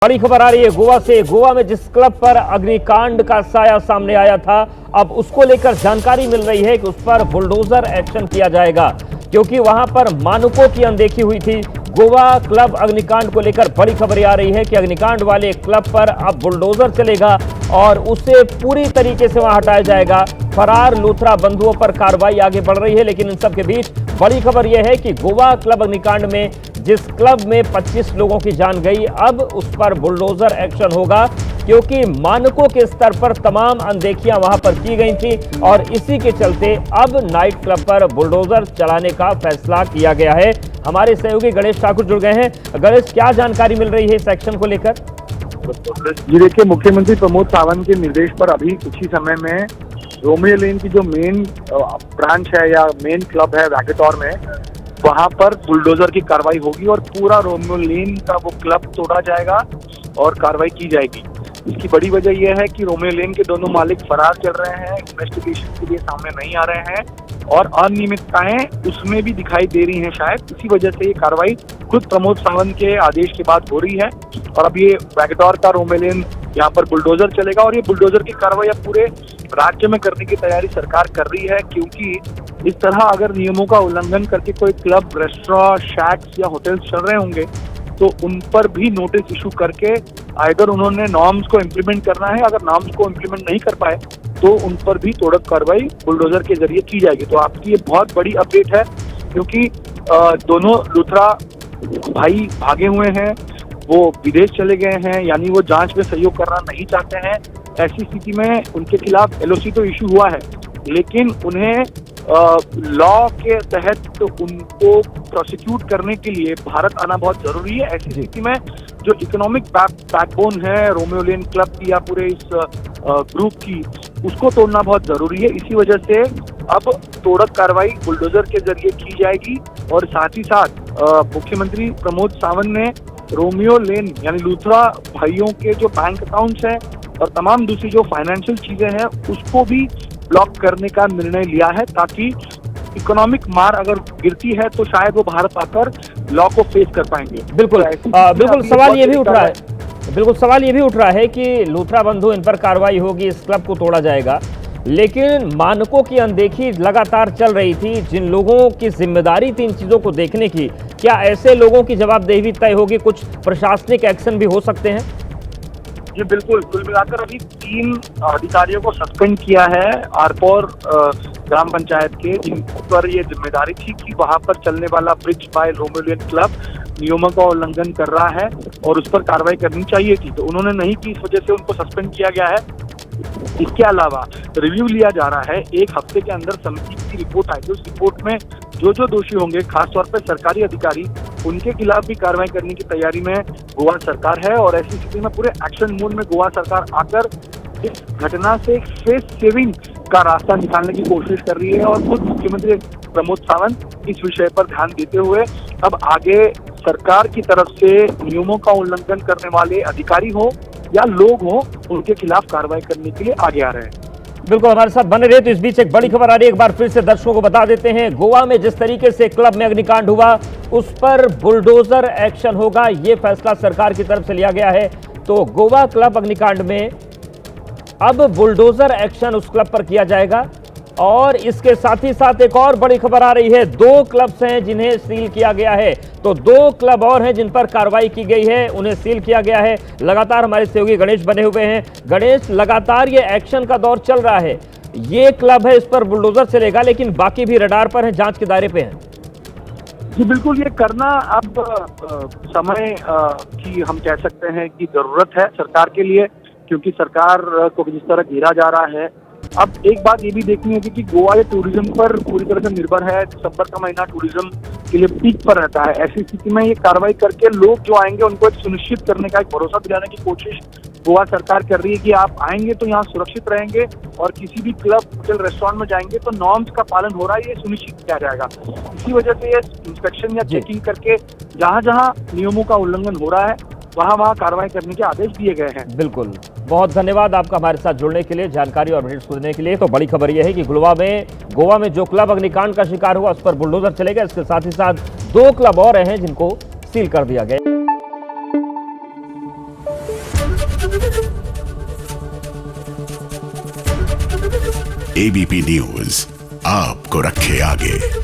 बड़ी खबर आ रही है गोवा से। गोवा में जिस क्लब पर अग्निकांड का साया सामने आया था, अब उसको लेकर जानकारी मिल रही है कि उस पर बुलडोजर एक्शन किया जाएगा, क्योंकि वहां पर मानकों की अनदेखी हुई थी। गोवा क्लब अग्निकांड को लेकर बड़ी खबर आ रही है कि अग्निकांड वाले क्लब पर अब बुलडोजर चलेगा और उसे पूरी तरीके से वहां हटाया जाएगा। फरार लूथरा बंधुओं पर कार्रवाई आगे बढ़ रही है, लेकिन इन सब के बीच बड़ी खबर यह है कि गोवा क्लब अग्निकांड में जिस क्लब में 25 लोगों की जान गई, अब उस पर बुलडोजर एक्शन होगा, क्योंकि मानकों के स्तर पर तमाम अनदेखियां वहां पर की गई थी और इसी के चलते अब नाइट क्लब पर बुलडोजर चलाने का फैसला किया गया है। हमारे सहयोगी गणेश ठाकुर जुड़ गए हैं। गणेश, क्या जानकारी मिल रही है इस एक्शन को लेकर? जी देखिए, मुख्यमंत्री प्रमोद सावंत के निर्देश पर अभी कुछ ही समय में रोमियो लेन की जो मेन ब्रांच है या मेन क्लब है वैकेटोर में, वहां पर बुलडोजर की कार्रवाई होगी और पूरा रोमियो लेन का वो क्लब तोड़ा जाएगा और कार्रवाई की जाएगी। इसकी बड़ी वजह यह है कि रोमियो लेन के दोनों मालिक फरार चल रहे हैं, इन्वेस्टिगेशन के लिए सामने नहीं आ रहे हैं और अनियमितताएं उसमें भी दिखाई दे रही हैं शायद। इसी वजह से ये कार्रवाई खुद प्रमोद सावंत के आदेश के बाद हो रही है और अब ये वैकेटोर का रोमियो लेन यहाँ पर बुलडोजर चलेगा और ये बुलडोजर की कार्रवाई अब पूरे राज्य में करने की तैयारी सरकार कर रही है, क्योंकि इस तरह अगर नियमों का उल्लंघन करके कोई क्लब, रेस्टोरेंट, शैक्स या होटल्स चल रहे होंगे तो उन पर भी नोटिस इशू करके आइदर उन्होंने नॉर्म्स को इम्प्लीमेंट करना है, अगर नॉर्म्स को इम्प्लीमेंट नहीं कर पाए तो उन पर भी तोड़क कार्रवाई बुलडोजर के जरिए की जाएगी। तो आपकी ये बहुत बड़ी अपडेट है, क्योंकि दोनों लूथरा भाई भागे हुए हैं, वो विदेश चले गए हैं, यानी वो जांच में सहयोग करना नहीं चाहते हैं। ऐसी स्थिति में उनके खिलाफ एलओसी तो इशू हुआ है, लेकिन उन्हें लॉ के तहत तो उनको प्रोसिक्यूट करने के लिए भारत आना बहुत जरूरी है। ऐसी स्थिति में जो इकोनॉमिक बैकबोन है रोमियो लेन क्लब की या पूरे इस ग्रुप की, उसको तोड़ना बहुत जरूरी है। इसी वजह से अब तोड़क कार्रवाई बुलडोजर के जरिए की जाएगी और साथ ही साथ मुख्यमंत्री प्रमोद सावंत ने रोमियो लेन यानी लूथरा भाइयों के जो बैंक अकाउंट्स हैं और तमाम दूसरी जो फाइनेंशियल चीजें हैं उसको भी ब्लॉक करने का निर्णय लिया है, ताकि इकोनॉमिक मार अगर गिरती है तो शायद वो भारत आकर लॉ को फेस कर पाएंगे। बिल्कुल सवाल ये भी उठ रहा है, सवाल ये भी उठ रहा है कि लूथरा बंधु, इन पर कार्रवाई होगी, इस क्लब को तोड़ा जाएगा, लेकिन मानकों की अनदेखी लगातार चल रही थी। जिन लोगों की जिम्मेदारी थी इन चीजों को देखने की, क्या ऐसे लोगों की जवाबदेही तय होगी? कुछ प्रशासनिक एक्शन भी हो सकते हैं? जी बिल्कुल, कुल मिलाकर अभी 3 अधिकारियों को सस्पेंड किया है आरपोर ग्राम पंचायत के, जिन पर ये जिम्मेदारी थी कि वहां पर चलने वाला bridge by Romeo Lane club नियमों का उल्लंघन कर रहा है और उस पर कार्रवाई करनी चाहिए थी, तो उन्होंने नहीं की, इस वजह से उनको सस्पेंड किया गया है। इसके अलावा रिव्यू लिया जा रहा है, 1 हफ्ते के अंदर समिति की रिपोर्ट आएगी, उस रिपोर्ट में जो जो दोषी होंगे, खासतौर पर सरकारी अधिकारी, उनके खिलाफ भी कार्रवाई करने की तैयारी में गोवा सरकार है। और ऐसी स्थिति में पूरे एक्शन मोड में गोवा सरकार आकर इस घटना से फेस सेविंग का रास्ता निकालने की कोशिश कर रही है और खुद मुख्यमंत्री प्रमोद सावंत इस विषय पर ध्यान देते हुए अब आगे सरकार की तरफ से नियमों का उल्लंघन करने वाले अधिकारी हो या लोग हो, उनके खिलाफ कार्रवाई करने के लिए आगे आ रहे हैं। बिल्कुल, हमारे साथ बने रहे। तो इस बीच एक बड़ी खबर आ रही है, एक बार फिर से दर्शकों को बता देते हैं। गोवा में जिस तरीके से क्लब में अग्निकांड हुआ, उस पर बुलडोजर एक्शन होगा, ये फैसला सरकार की तरफ से लिया गया है। तो गोवा क्लब अग्निकांड में अब बुलडोजर एक्शन उस क्लब पर किया जाएगा। और इसके साथ ही साथ एक और बड़ी खबर आ रही है, 2 क्लब्स हैं जिन्हें सील किया गया है, तो 2 क्लब और हैं जिन पर कार्रवाई की गई है, उन्हें सील किया गया है। लगातार हमारे सहयोगी गणेश बने हुए हैं। गणेश, लगातार ये एक्शन का दौर चल रहा है, ये क्लब है, इस पर बुलडोजर चलेगा, लेकिन बाकी भी रडार पर हैं, जांच के दायरे पे हैं। जी बिल्कुल, ये करना अब समय की हम कह सकते हैं कि जरूरत है सरकार के लिए, क्योंकि सरकार को जिस तरह घेरा जा रहा है। अब एक बात ये भी देखनी होगी कि गोवा ये टूरिज्म पर पूरी तरह से निर्भर है। दिसंबर का महीना टूरिज्म के लिए पीक पर रहता है। ऐसी स्थिति में ये कार्रवाई करके लोग जो आएंगे उनको एक सुनिश्चित करने का, एक भरोसा दिलाने की कोशिश गोवा सरकार कर रही है कि आप आएंगे तो यहाँ सुरक्षित रहेंगे और किसी भी क्लब, होटल, रेस्टोरेंट में जाएंगे तो नॉर्म्स का पालन हो रहा है, ये सुनिश्चित किया जाएगा। इसी वजह से ये इंस्पेक्शन या चेकिंग करके जहाँ जहाँ नियमों का उल्लंघन हो रहा है वहाँ कार्रवाई करने के आदेश दिए गए हैं। बिल्कुल, बहुत धन्यवाद आपका हमारे साथ जुड़ने के लिए, जानकारी और अपडेट्स देने के लिए। तो बड़ी खबर यह है कि गोवा में जो क्लब अग्निकांड का शिकार हुआ उस पर बुलडोजर चलेगा। इसके साथ ही साथ 2 क्लब और हैं जिनको सील कर दिया गया। एबीपी न्यूज आपको रखे आगे।